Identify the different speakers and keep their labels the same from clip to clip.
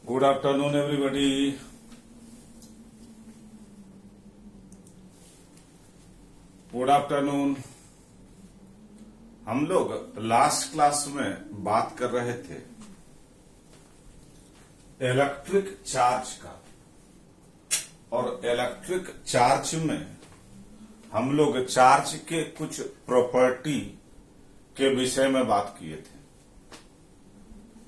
Speaker 1: Good afternoon everybody. Good afternoon. हम लोग last class में बात कर रहे थे इलेक्ट्रिक चार्ज का, और इलेक्ट्रिक चार्ज में हम लोग चार्ज के कुछ प्रॉपर्टी के विषय में बात किए थे,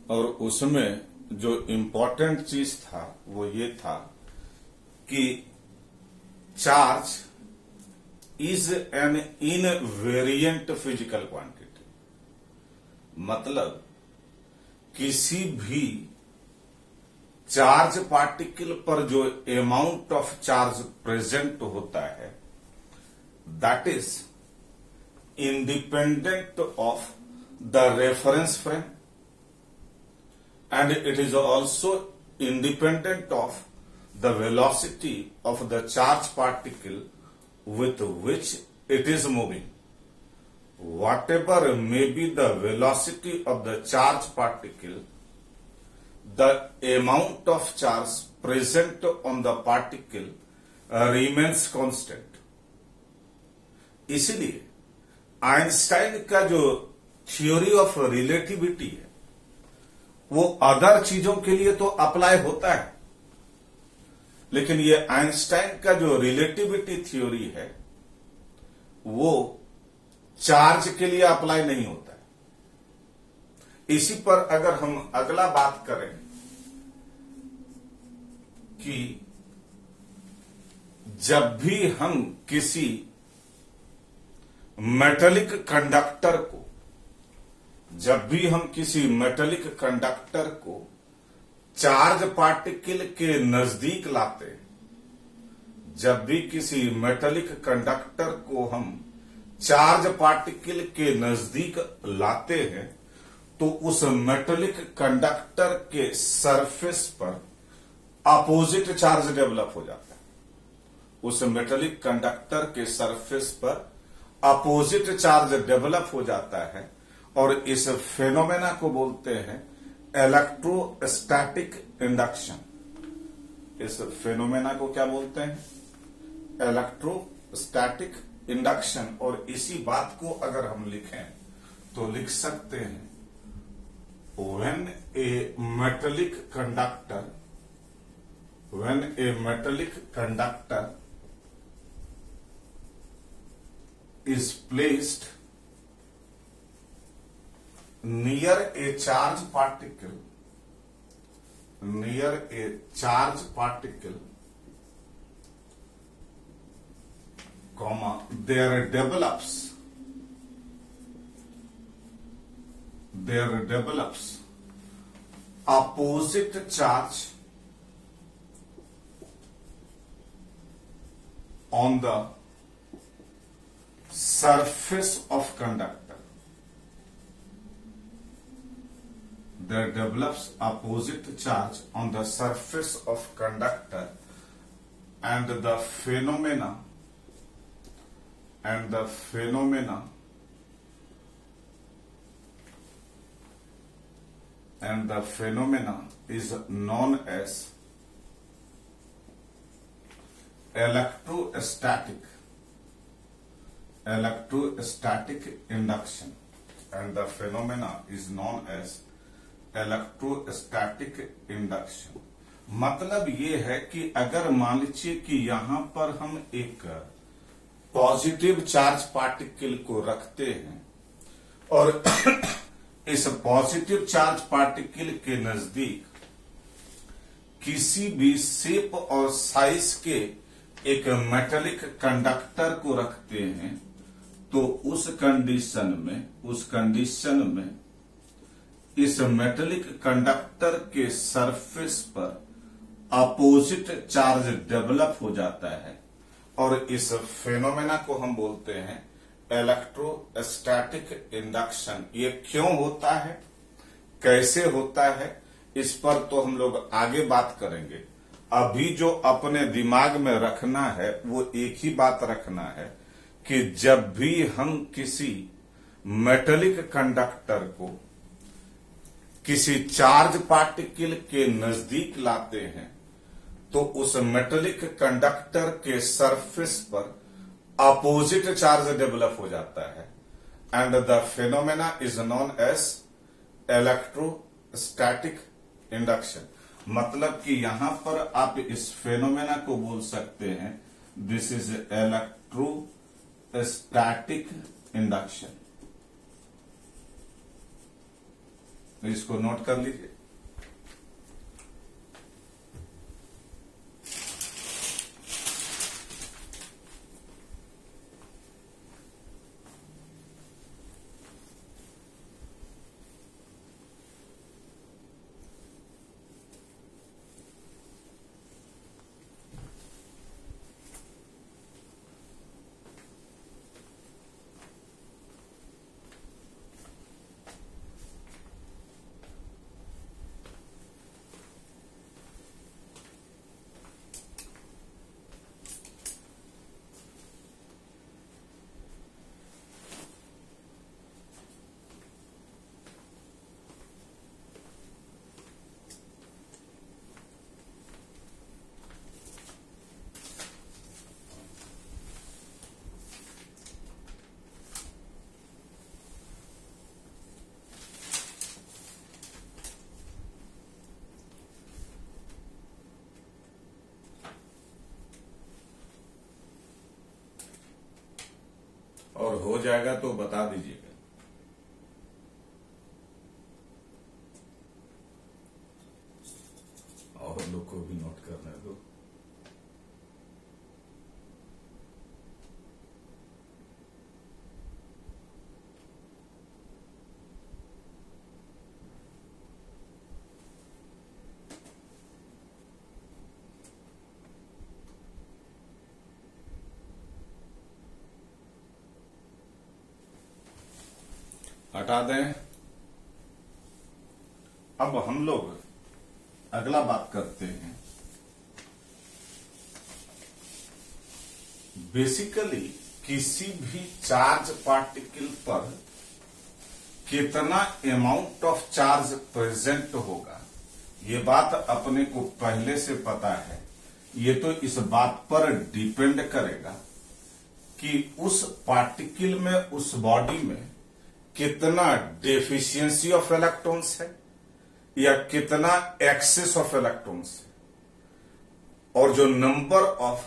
Speaker 1: और उसमें जो इम्पोर्टेंट चीज था वो ये था कि charge is an invariant physical quantity. मतलब किसी भी चार्ज पार्टिकल पर जो अमाउंट ऑफ चार्ज प्रेजेंट होता है that is independent of the reference frame, and it is also independent of the velocity of the charge particle with which it is moving. Whatever may be the velocity of the charge particle, the amount of charge present on the particle remains constant. इसलिए Einstein का जो theory of relativity है वो other चीजों के लिए तो apply होता है, लेकिन ये आइंस्टाइन का जो रिलेटिविटी थ्योरी है वो चार्ज के लिए अप्लाई नहीं होता है। इसी पर अगर हम अगला बात करें कि जब भी हम किसी मेटेलिक कंडक्टर को चार्ज पार्टिकल के नजदीक लाते हैं, जब भी किसी मेटेलिक कंडक्टर को हम चार्ज पार्टिकल के नजदीक लाते हैं तो उस मेटेलिक कंडक्टर के सरफेस पर अपोजिट चार्ज डेवलप हो जाता है। उस मेटेलिक कंडक्टर के सरफेस पर अपोजिट चार्ज डेवलप हो जाता है, और इस फेनोमेना को बोलते हैं इलेक्ट्रोस्टैटिक इंडक्शन। इस फेनोमेना को क्या बोलते हैं? Electrostatic induction. और इसी बात को अगर हम लिखें तो लिख सकते हैं when A metallic conductor is placed near a charge particle, comma, there develops opposite charge on the surface of conductor. There develops opposite charge on the surface of conductor, and the phenomena is known as electrostatic induction, and the phenomena is known as electrostatic induction. मतलब ये है कि अगर मान लीजिए कि यहां पर हम एक पॉजिटिव चार्ज पार्टिकल को रखते हैं और इस पॉजिटिव चार्ज पार्टिकल के नजदीक किसी भी शेप और साइज के एक मेटेलिक कंडक्टर को रखते हैं तो उस कंडीशन में इस मेटेलिक कंडक्टर के सरफेस पर अपोजिट चार्ज डेवलप हो जाता है, और इस फेनोमेना को हम बोलते हैं इलेक्ट्रोस्टैटिक इंडक्शन। ये क्यों होता है, कैसे होता है, इस पर तो हम लोग आगे बात करेंगे। अभी जो अपने दिमाग में रखना है वो एक ही बात रखना है कि जब भी हम किसी मेटेलिक कंडक्टर को किसी चार्ज पार्टिकल के नजदीक लाते हैं तो उस मेटेलिक कंडक्टर के सरफेस पर अपोजिट चार्ज डेवलप हो जाता है and the phenomena is known as electrostatic induction. मतलब कि यहां पर आप इस फेनोमेना को बोल सकते हैं दिस इज इलेक्ट्रोस्टैटिक इंडक्शन। इसको नोट कर लीजिए। और हो जाएगा तो बता दीजिएगा। और लोग को भी नोट करने दो। हटा दें। अब हम लोग अगला बात करते हैं। बेसिकली किसी भी चार्ज पार्टिकल पर कितना अमाउंट ऑफ चार्ज प्रेजेंट होगा, ये बात अपने को पहले से पता है। ये तो इस बात पर डिपेंड करेगा कि उस पार्टिकल में, उस बॉडी में कितना डेफिशिएंसी ऑफ इलेक्ट्रॉन्स है या कितना एक्सेस ऑफ इलेक्ट्रॉन्स है। और जो नंबर ऑफ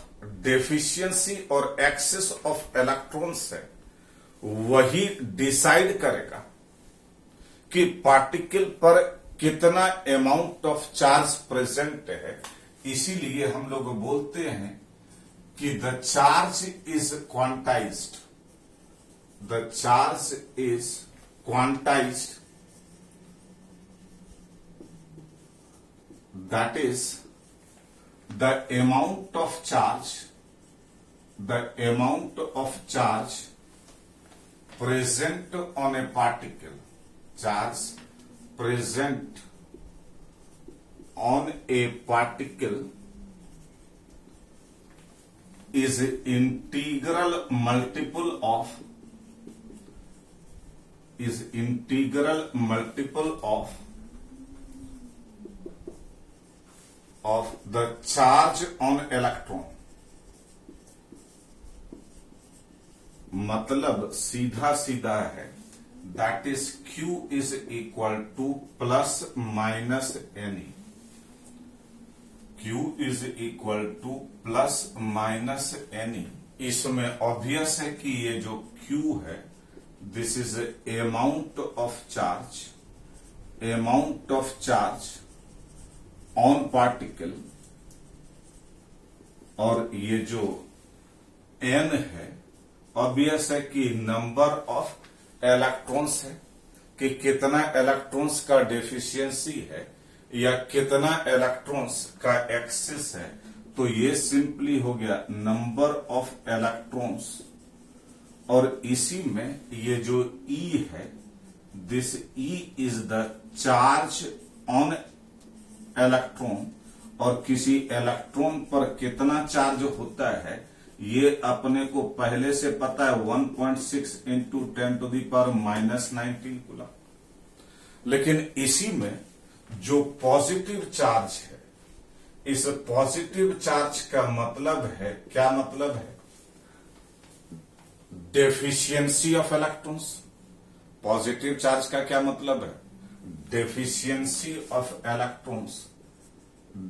Speaker 1: डेफिशिएंसी और एक्सेस ऑफ इलेक्ट्रॉन्स है वही डिसाइड करेगा कि पार्टिकल पर कितना अमाउंट ऑफ चार्ज प्रेजेंट है। इसीलिए हम लोग बोलते हैं कि the charge is quantized. The charge is quantized, that is the amount of charge present on a particle, charge present on a particle is integral multiple of the charge on electron। मतलब सीधा सीधा है, that is Q is equal two plus minus any. Q is equal two plus minus any. इसमें obvious है कि ये जो Q है this is amount of charge on particle, और ये जो N है ऑब्वियस है कि नंबर ऑफ इलेक्ट्रॉन्स है, कि कितना इलेक्ट्रॉन्स का डेफिशिएंसी है या कितना इलेक्ट्रॉन्स का एक्सेस है। तो ये सिंपली हो गया नंबर ऑफ इलेक्ट्रॉन्स। और इसी में ये जो E है this E is the charge on electron. और किसी इलेक्ट्रॉन पर कितना चार्ज होता है ये अपने को पहले से पता है, 1.6 इंटू 10⁻⁻⁹ कूलम। लेकिन इसी में जो पॉजिटिव चार्ज है, इस पॉजिटिव चार्ज का मतलब है, क्या मतलब है? Deficiency of electrons. Positive charge का क्या मतलब है? Deficiency of electrons.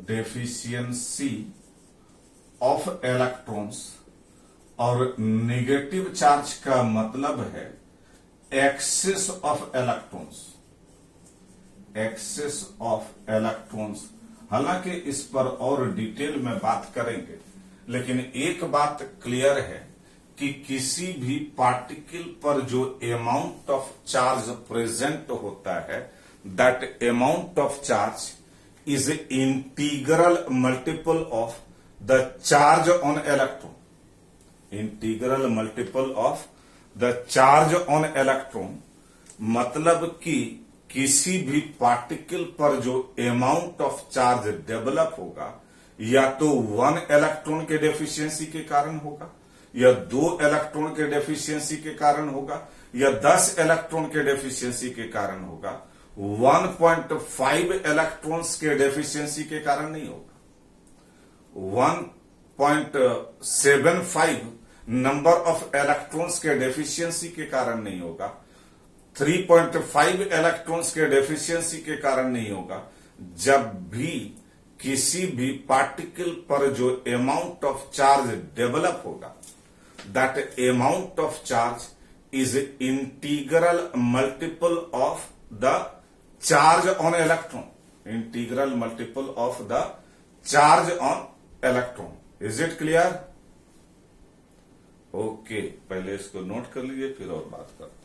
Speaker 1: Deficiency of electrons. और नेगेटिव चार्ज का मतलब है excess of electrons. Excess of electrons. हालांकि इस पर और डिटेल में बात करेंगे, लेकिन एक बात क्लियर है कि किसी भी पार्टिकल पर जो अमाउंट ऑफ चार्ज प्रेजेंट होता है, that amount of charge is integral multiple of the charge on electron. Integral multiple of the charge on electron मतलब कि किसी भी पार्टिकल पर जो अमाउंट ऑफ चार्ज डेवलप होगा, या तो 1 इलेक्ट्रॉन के डेफिशिएंसी के कारण होगा, या 2 इलेक्ट्रॉन के डेफिशिएंसी के कारण होगा, या 10 इलेक्ट्रॉन के डेफिशिएंसी के कारण होगा, 1.5 इलेक्ट्रॉन्स के डेफिशिएंसी के कारण नहीं होगा, 1.75 नंबर ऑफ इलेक्ट्रॉन्स के डेफिशिएंसी के कारण नहीं होगा, 3.5 इलेक्ट्रॉन्स के डेफिशिएंसी के कारण नहीं होगा। जब भी किसी भी पार्टिकल पर जो अमाउंट ऑफ चार्ज डेवलप होगा, that amount of charge is integral multiple of the charge on electron. Integral multiple of the charge on electron. Is it clear? Okay, पहले इसको नोट कर लीजिए, फिर और बात करते हैं।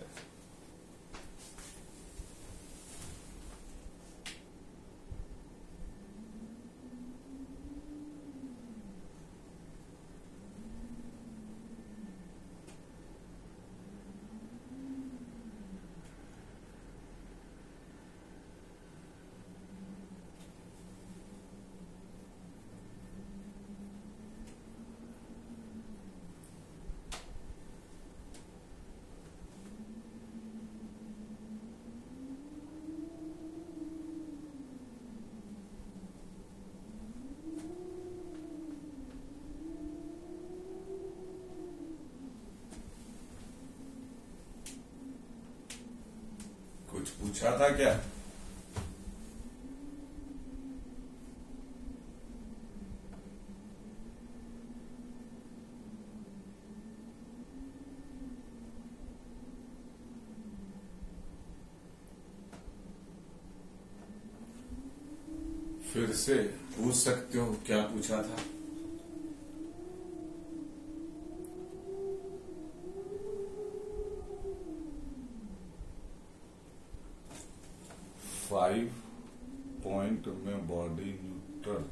Speaker 1: कुछ पूछा था क्या? फिर से पूछ सकते हो, क्या पूछा था? फाइव पॉइंट में बॉडी न्यूट्रल।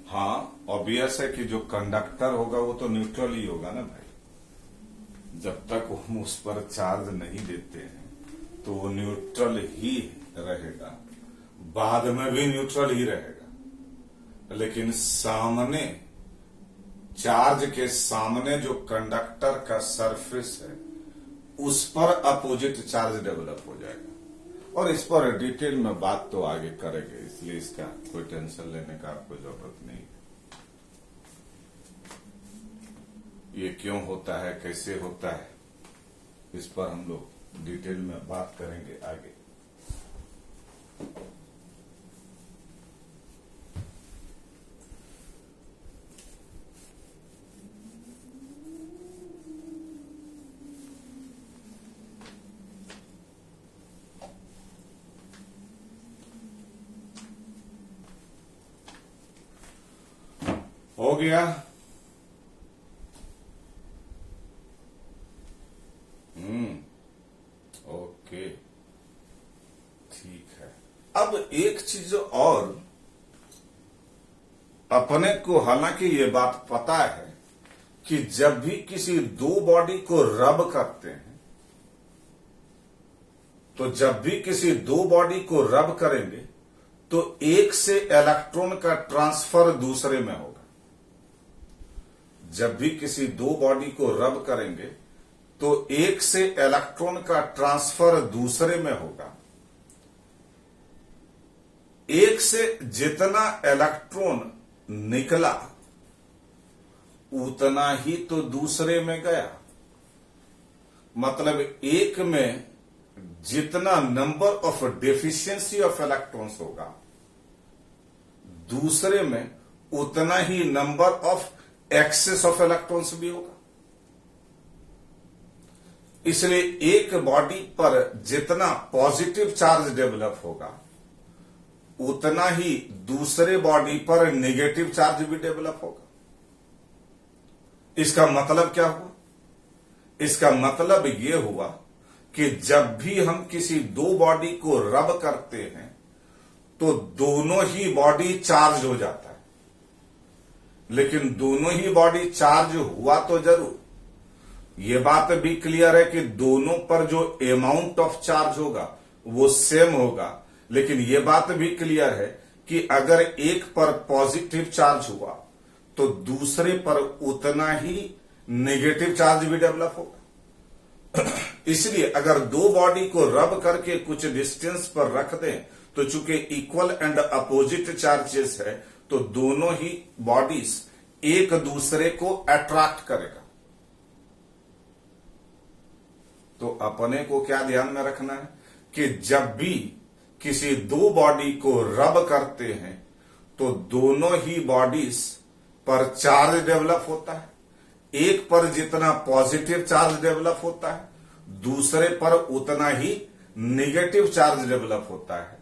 Speaker 1: हाँ, ऑब्वियस है कि जो कंडक्टर होगा वो तो न्यूट्रल ही होगा ना भाई। जब तक हम उस पर चार्ज नहीं देते हैं तो वो न्यूट्रल ही रहेगा, बाद में भी न्यूट्रल ही रहेगा। लेकिन सामने, चार्ज के सामने जो कंडक्टर का सरफेस है, उस पर अपोजिट चार्ज डेवलप हो जाएगा। और इस पर डिटेल में बात तो आगे करेंगे, इसलिए इसका कोई टेंशन लेने का आपको जरूरत नहीं। ये क्यों होता है, कैसे होता है, इस पर हम लोग डिटेल में बात करेंगे आगे। हो गया? ओके, ठीक है। अब एक चीज और, अपने को हालांकि ये बात पता है कि जब भी किसी दो बॉडी को रब करते हैं, तो जब भी किसी दो बॉडी को रब करेंगे तो एक से इलेक्ट्रॉन का ट्रांसफर दूसरे में होगा। जब भी किसी दो बॉडी को रब करेंगे तो एक से इलेक्ट्रॉन का ट्रांसफर दूसरे में होगा। एक से जितना इलेक्ट्रॉन निकला उतना ही तो दूसरे में गया। मतलब एक में जितना number of deficiency of electrons होगा, दूसरे में उतना ही number of excess of electrons भी होगा। इसलिए एक बॉडी पर जितना पॉजिटिव चार्ज डेवलप होगा उतना ही दूसरे बॉडी पर नेगेटिव चार्ज भी डेवलप होगा। इसका मतलब क्या हुआ? इसका मतलब यह हुआ कि जब भी हम किसी दो बॉडी को रब करते हैं तो दोनों ही बॉडी चार्ज हो जाता है। लेकिन दोनों ही बॉडी चार्ज हुआ तो जरूर, यह बात भी क्लियर है कि दोनों पर जो अमाउंट ऑफ चार्ज होगा वो सेम होगा। लेकिन यह बात भी क्लियर है कि अगर एक पर पॉजिटिव चार्ज हुआ तो दूसरे पर उतना ही नेगेटिव चार्ज भी डेवलप होगा। इसलिए अगर दो बॉडी को रब करके कुछ डिस्टेंस पर रख दें तो चूंकि इक्वल एंड अपोजिट चार्जेस है तो दोनों ही बॉडीज एक दूसरे को अट्रैक्ट करेगा। तो अपने को क्या ध्यान में रखना है कि जब भी किसी दो बॉडी को रब करते हैं तो दोनों ही बॉडीज पर चार्ज डेवलप होता है। एक पर जितना पॉजिटिव चार्ज डेवलप होता है दूसरे पर उतना ही नेगेटिव चार्ज डेवलप होता है।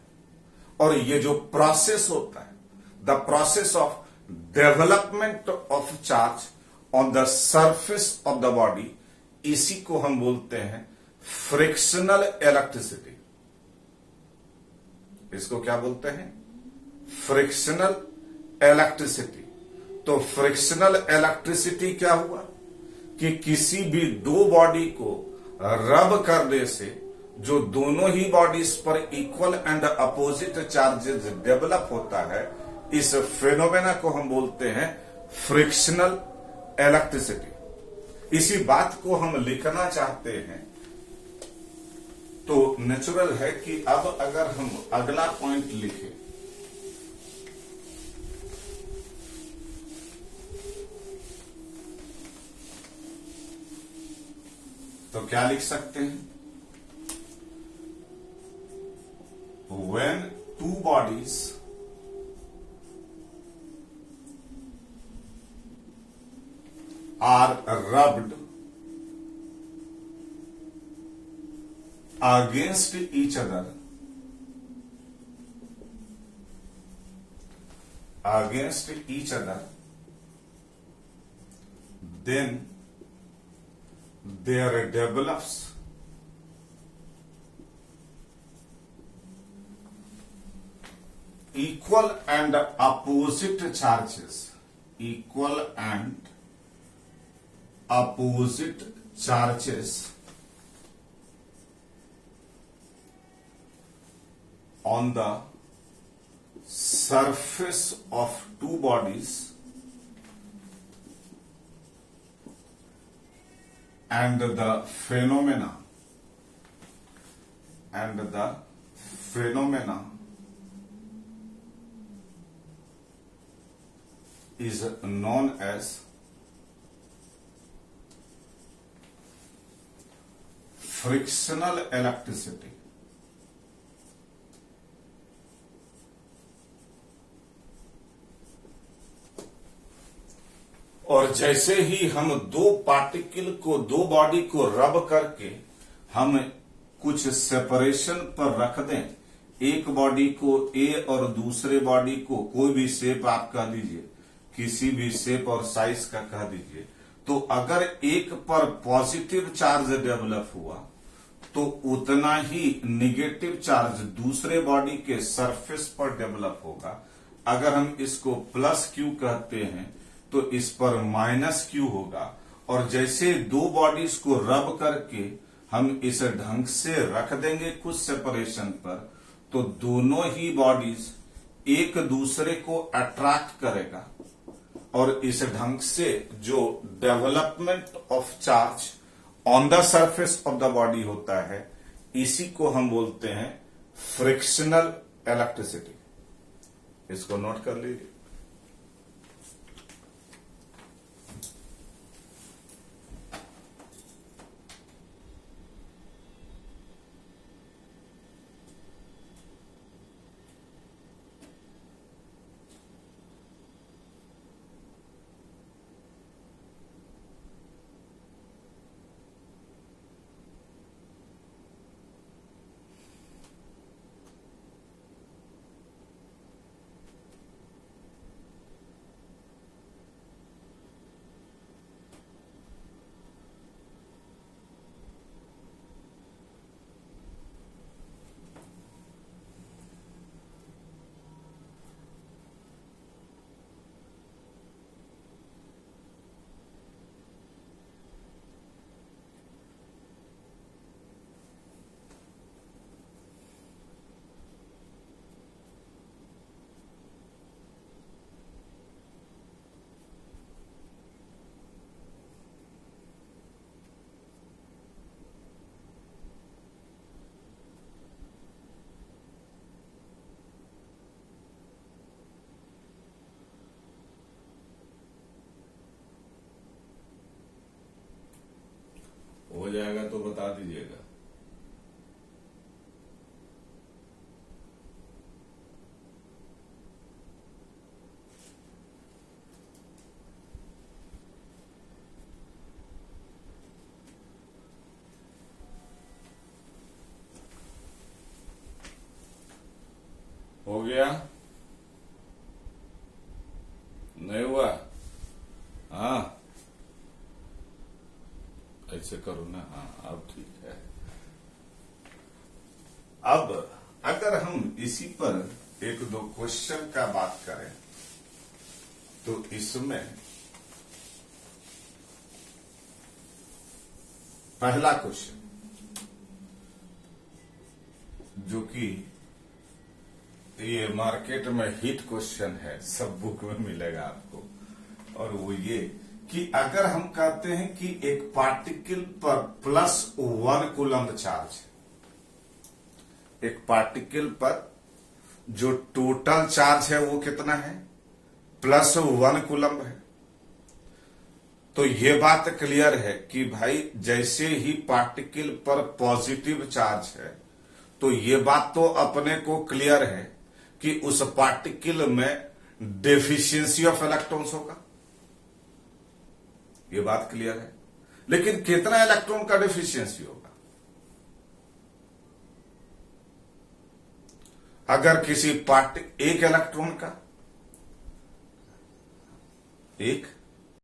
Speaker 1: और ये जो प्रोसेस होता है, the process of development of charge on the surface of the body, इसी को हम बोलते हैं फ्रिक्शनल इलेक्ट्रिसिटी। इसको क्या बोलते हैं? Frictional electricity. तो फ्रिक्शनल इलेक्ट्रिसिटी क्या हुआ कि किसी भी दो बॉडी को रब करने से जो दोनों ही बॉडीज पर equal and opposite charges develop होता है, इस फेनोमेना को हम बोलते हैं फ्रिक्शनल इलेक्ट्रिसिटी। इसी बात को हम लिखना चाहते हैं तो नेचुरल है कि अब अगर हम अगला पॉइंट लिखें तो क्या लिख सकते हैं? When two bodies are rubbed against each other, then there develops equal and opposite charges, on the surface of two bodies, and the phenomena is known as frictional electricity। और जैसे ही हम दो पार्टिकल को, दो बॉडी को रब करके हम कुछ सेपरेशन पर रख दें, एक बॉडी को ए और दूसरे बॉडी को कोई भी शेप आप कह दीजिए, किसी भी शेप और साइज का कह दीजिए, तो अगर एक पर पॉजिटिव चार्ज डेवलप हुआ तो उतना ही निगेटिव चार्ज दूसरे बॉडी के सरफेस पर डेवलप होगा। अगर हम इसको प्लस क्यू कहते हैं तो इस पर माइनस क्यू होगा। और जैसे दो बॉडीज को रब करके हम इस ढंग से रख देंगे कुछ सेपरेशन पर, तो दोनों ही बॉडीज एक दूसरे को अट्रैक्ट करेगा और इस ढंग से जो development of charge on the surface of the body होता है, इसी को हम बोलते हैं फ्रिक्शनल इलेक्ट्रिसिटी। इसको नोट कर लीजिए। हो जाएगा तो बता दीजिएगा। हो गया? नहीं हुआ? हाँ, ऐसे करो ना। हाँ, अब ठीक है। अब अगर हम इसी पर एक दो क्वेश्चन का बात करें तो इसमें पहला क्वेश्चन जो कि ये मार्केट में हिट क्वेश्चन है, सब बुक में मिलेगा आपको, और वो ये कि अगर हम कहते हैं कि एक पार्टिकल पर +1 कूलम्ब चार्ज है, एक पार्टिकल पर जो टोटल चार्ज है वो कितना है? +1 कूलम्ब है। तो ये बात क्लियर है कि भाई जैसे ही पार्टिकल पर पॉजिटिव चार्ज है तो ये बात तो अपने को क्लियर है कि उस पार्टिकल में डेफिशिएंसी ऑफ इलेक्ट्रॉन्स होगा। ये बात क्लियर है। लेकिन कितना इलेक्ट्रॉन का डेफिशिएंसी होगा? अगर किसी एक इलेक्ट्रॉन का, एक